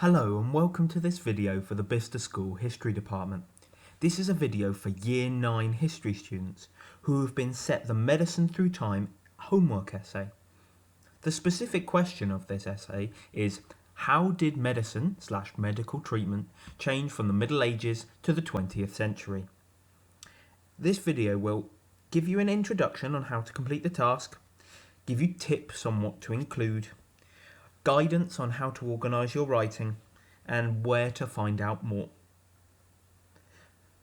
Hello and welcome to this video for the Bicester School History Department. This is a video for Year 9 history students who have been set the Medicine Through Time homework essay. The specific question of this essay is, how did medicine/medical treatment change from the Middle Ages to the 20th century? This video will give you an introduction on how to complete the task, give you tips on what to include, guidance on how to organise your writing, and where to find out more.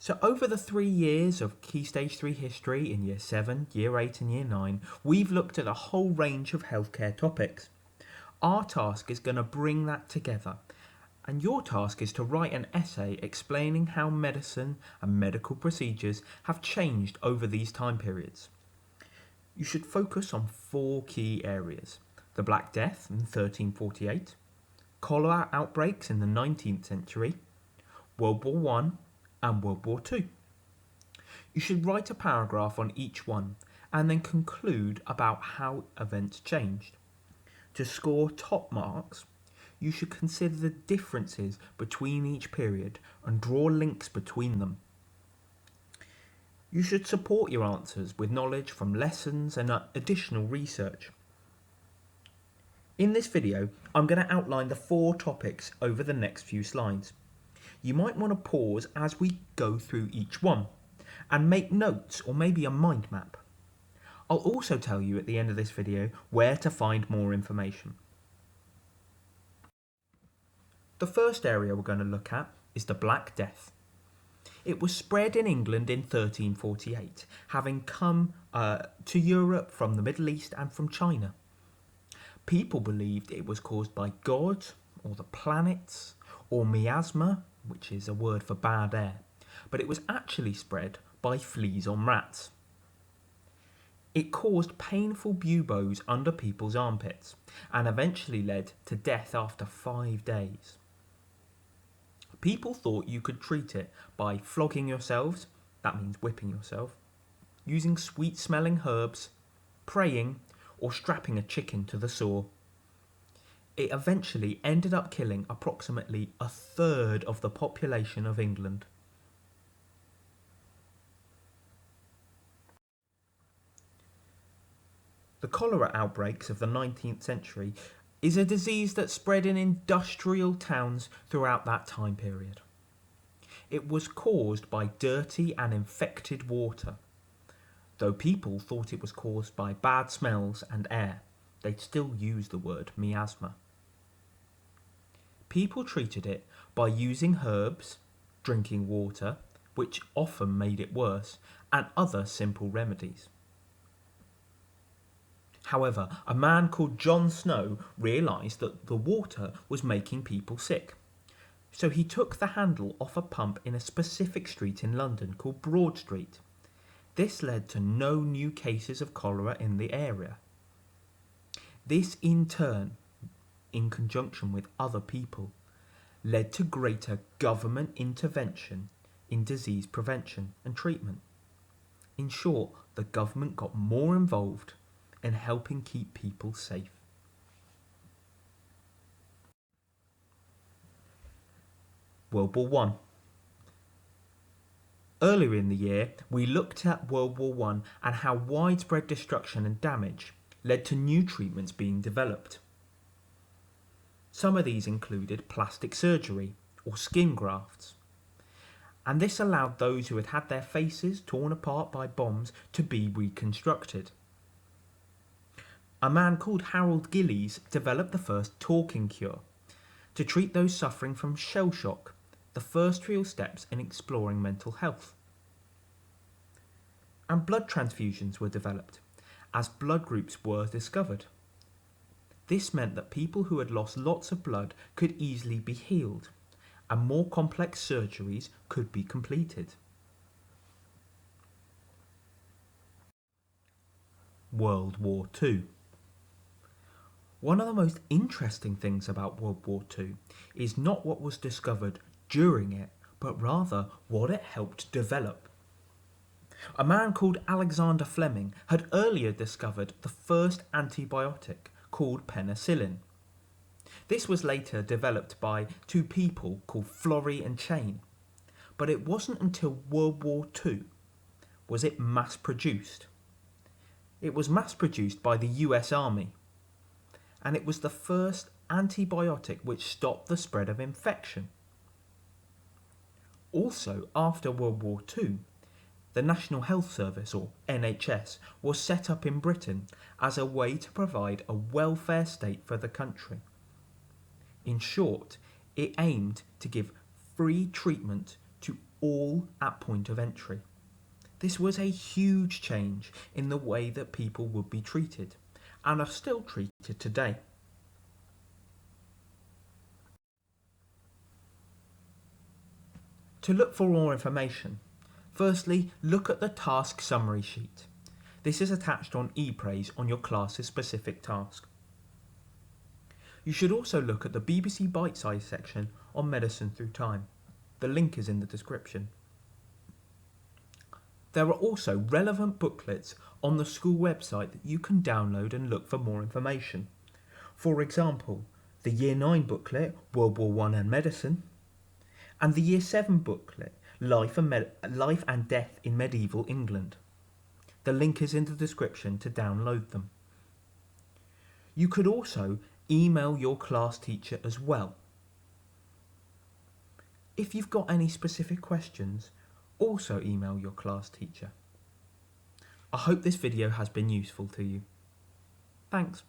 So over the 3 years of Key Stage 3 history in Year 7, Year 8 and Year 9, we've looked at a whole range of healthcare topics. Our task is going to bring that together, and your task is to write an essay explaining how medicine and medical procedures have changed over these time periods. You should focus on 4 key areas: the Black Death in 1348, cholera outbreaks in the 19th century, World War I and World War II. You should write a paragraph on each one and then conclude about how events changed. To score top marks, you should consider the differences between each period and draw links between them. You should support your answers with knowledge from lessons and additional research. In this video, I'm going to outline the 4 topics over the next few slides. You might want to pause as we go through each one and make notes or maybe a mind map. I'll also tell you at the end of this video where to find more information. The first area we're going to look at is the Black Death. It was spread in England in 1348, having come to Europe from the Middle East and from China. People believed it was caused by God, or the planets, or miasma, which is a word for bad air, but it was actually spread by fleas on rats. It caused painful buboes under people's armpits, and eventually led to death after 5 days. People thought you could treat it by flogging yourselves, that means whipping yourself, using sweet-smelling herbs, praying, or strapping a chicken to the saw. It eventually ended up killing approximately 1/3 of the population of England. The cholera outbreaks of the 19th century is a disease that spread in industrial towns throughout that time period. It was caused by dirty and infected water. Though people thought it was caused by bad smells and air, they'd still use the word miasma. People treated it by using herbs, drinking water, which often made it worse, and other simple remedies. However, a man called John Snow realised that the water was making people sick. So he took the handle off a pump in a specific street in London called Broad Street. This led to no new cases of cholera in the area. This in turn, in conjunction with other people, led to greater government intervention in disease prevention and treatment. In short, the government got more involved in helping keep people safe. World War I. Earlier in the year, we looked at World War I and how widespread destruction and damage led to new treatments being developed. Some of these included plastic surgery or skin grafts, and this allowed those who had had their faces torn apart by bombs to be reconstructed. A man called Harold Gillies developed the first talking cure to treat those suffering from shell shock, the first real steps in exploring mental health. And blood transfusions were developed as blood groups were discovered. This meant that people who had lost lots of blood could easily be healed, and more complex surgeries could be completed. World War II. One of the most interesting things about World War II is not what was discovered during it, but rather what it helped develop. A man called Alexander Fleming had earlier discovered the first antibiotic called penicillin. This was later developed by two people called Florey and Chain, but it wasn't until World War II was it mass produced. It was mass produced by the US Army, and it was the first antibiotic which stopped the spread of infection. Also, after World War II, the National Health Service, or NHS, was set up in Britain as a way to provide a welfare state for the country. In short, it aimed to give free treatment to all at point of entry. This was a huge change in the way that people would be treated, and are still treated today. To look for more information, firstly, look at the task summary sheet. This is attached on ePraise on your class's specific task. You should also look at the BBC Bite-Size section on Medicine Through Time. The link is in the description. There are also relevant booklets on the school website that you can download and look for more information. For example, the Year 9 booklet, World War I and Medicine, and the Year 7 booklet, Life and Death in Medieval England. The link is in the description to download them. You could also email your class teacher as well. If you've got any specific questions, also email your class teacher. I hope this video has been useful to you. Thanks.